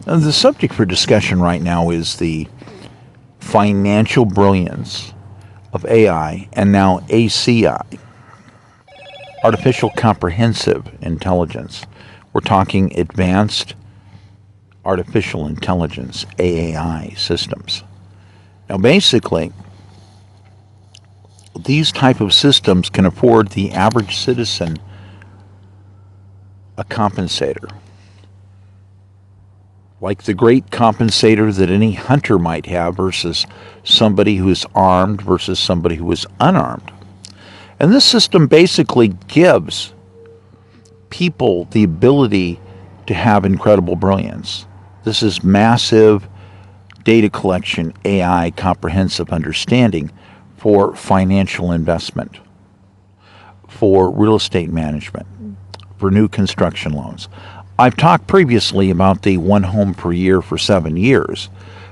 The subject for discussion right now is the financial brilliance of AI and now ACI, artificial comprehensive intelligence. We're talking advanced artificial intelligence, AAI systems. Now basically, these type of systems can afford the average citizen a compensator, like the great compensator that any hunter might have versus somebody who is armed versus somebody who is unarmed. And this system basically gives people the ability to have incredible brilliance. This is massive data collection, AI, comprehensive understanding for financial investment, for real estate management, for new construction loans. I've talked previously about the one home per year for 7 years,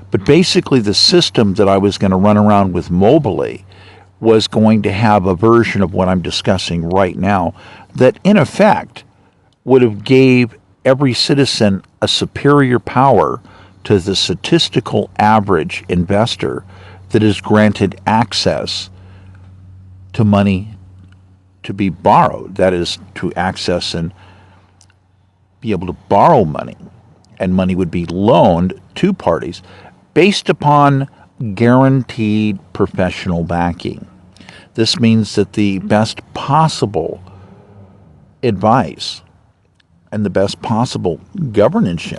but basically the system that I was going to run around with mobily was going to have a version of what I'm discussing right now that in effect would have gave every citizen a superior power to the statistical average investor that is granted access to money to be borrowed, that is, to access and be able to borrow money, and money would be loaned to parties based upon guaranteed professional backing. This means that the best possible advice and the best possible governance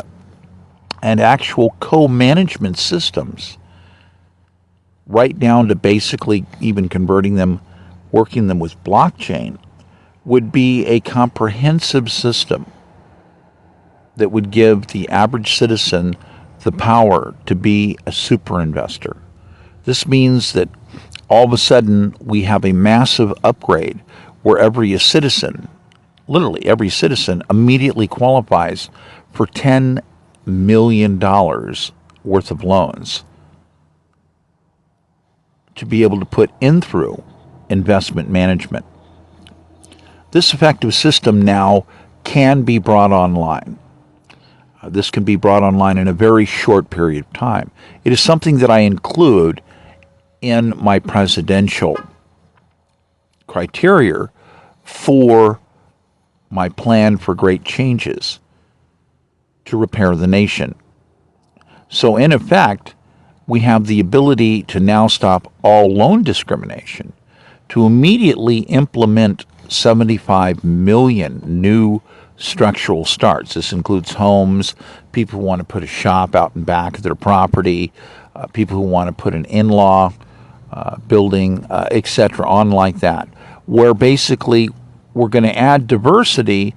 and actual co-management systems, right down to basically even converting them, working them with blockchain, would be a comprehensive system that would give the average citizen the power to be a super investor. This means that all of a sudden we have a massive upgrade where every citizen, literally every citizen, immediately qualifies for $10 million worth of loans to be able to put in through investment management. This effective system now can be brought online. This can be brought online in a very short period of time. It is something that I include in my presidential criteria for my plan for great changes to repair the nation. So in effect, we have the ability to now stop all loan discrimination, to immediately implement 75 million new structural starts. This includes homes, people who want to put a shop out and back of their property, people who want to put an in-law building, etc., on like that, where basically we're going to add diversity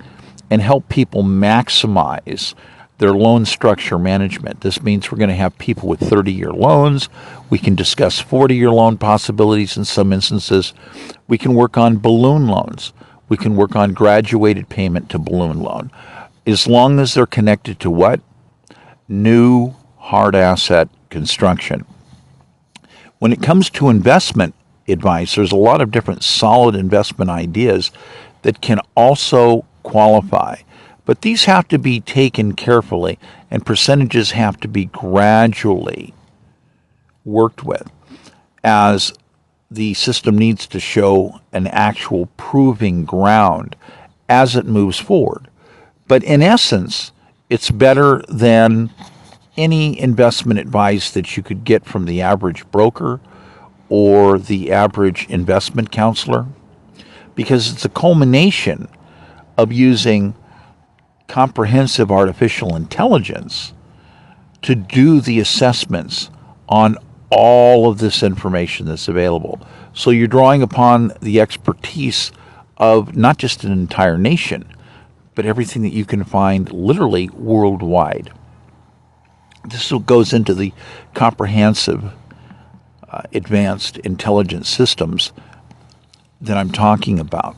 and help people maximize their loan structure management. This means we're going to have people with 30-year loans. We can discuss 40-year loan possibilities in some instances. We can work on balloon loans. We can work on graduated payment to balloon loan, as long as they're connected to what? New hard asset construction. When it comes to investment advice, there's a lot of different solid investment ideas that can also qualify. But these have to be taken carefully, and percentages have to be gradually worked with, as the system needs to show an actual proving ground as it moves forward. But in essence, it's better than any investment advice that you could get from the average broker or the average investment counselor, because it's a culmination of using comprehensive artificial intelligence to do the assessments on all of this information that's available. So you're drawing upon the expertise of not just an entire nation, but everything that you can find literally worldwide. This goes into the comprehensive advanced intelligence systems that I'm talking about,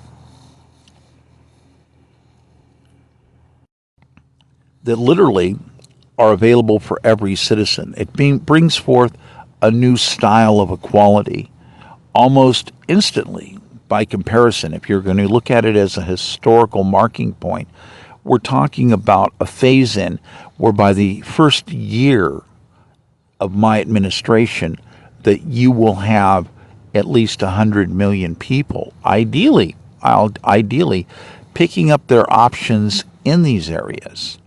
that literally are available for every citizen. It brings forth a new style of equality almost instantly. By comparison, if you're going to look at it as a historical marking point, we're talking about a phase-in where by the first year of my administration that you will have at least 100 million people, ideally picking up their options in these areas.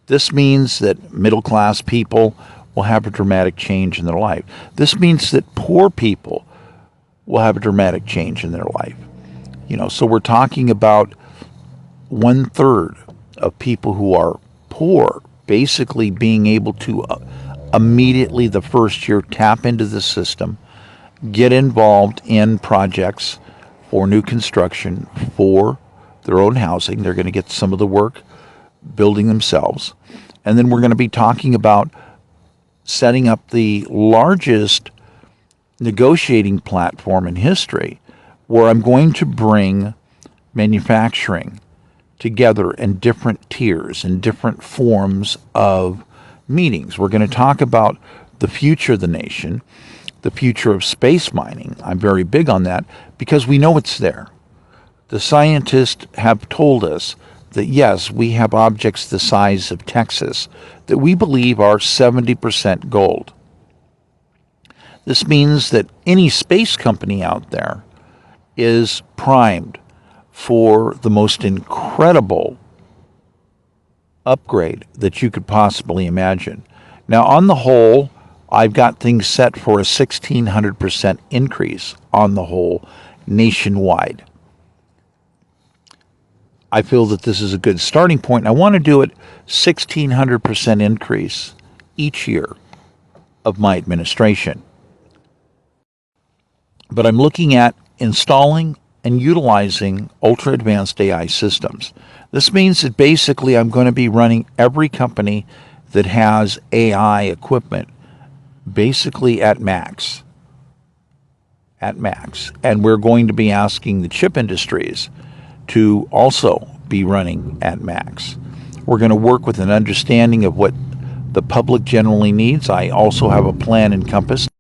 This means that middle-class people will have a dramatic change in their life. This means that poor people will have a dramatic change in their life. So we're talking about 1/3 of people who are poor basically being able to immediately the first year tap into the system, get involved in projects for new construction for their own housing. They're going to get some of the work building themselves. And then we're going to be talking about setting up the largest negotiating platform in history, where I'm going to bring manufacturing together in different tiers and different forms of meetings. We're going to talk about the future of the nation, the future of space mining. I'm very big on that because we know it's there. The scientists have told us that yes, we have objects the size of Texas that we believe are 70% gold. This means that any space company out there is primed for the most incredible upgrade that you could possibly imagine. Now, on the whole, I've got things set for a 1,600% increase on the whole nationwide. I feel that this is a good starting point. I want to do it 1,600% increase each year of my administration. But I'm looking at installing and utilizing ultra-advanced AI systems. This means that basically I'm going to be running every company that has AI equipment basically at max. And we're going to be asking the chip industries to also be running at max. We're going to work with an understanding of what the public generally needs. I also have a plan encompassed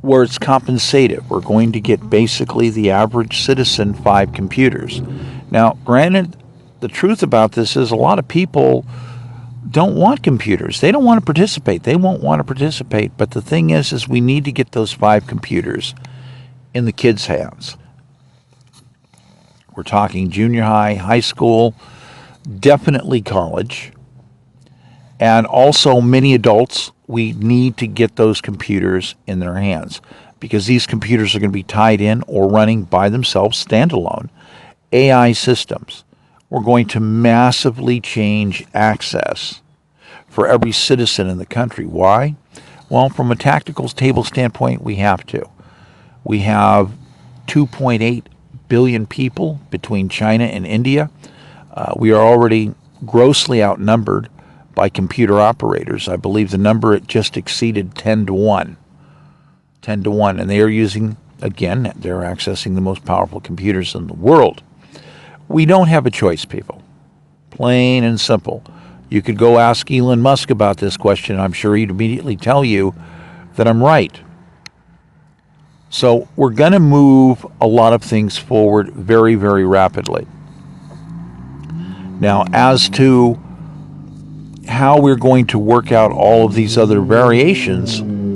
where it's compensative. We're going to get basically the average citizen 5 computers. Now, granted, the truth about this is a lot of people don't want computers. They don't want to participate. They won't want to participate. But the thing is we need to get those 5 computers in the kids' hands. We're talking junior high, high school, definitely college, and also many adults. We need to get those computers in their hands because these computers are going to be tied in or running by themselves, standalone, AI systems. We're going to massively change access for every citizen in the country. Why? Well, from a tactical table standpoint, we have to. We have 2.8 billion people between China and India. We are already grossly outnumbered by computer operators. I believe the number it just exceeded 10 to 1. 10 to 1. And they are using, again, they're accessing the most powerful computers in the world. We don't have a choice, people. Plain and simple. You could go ask Elon Musk about this question. I'm sure he'd immediately tell you that I'm right. So we're going to move a lot of things forward very, very rapidly. Now, as to how we're going to work out all of these other variations,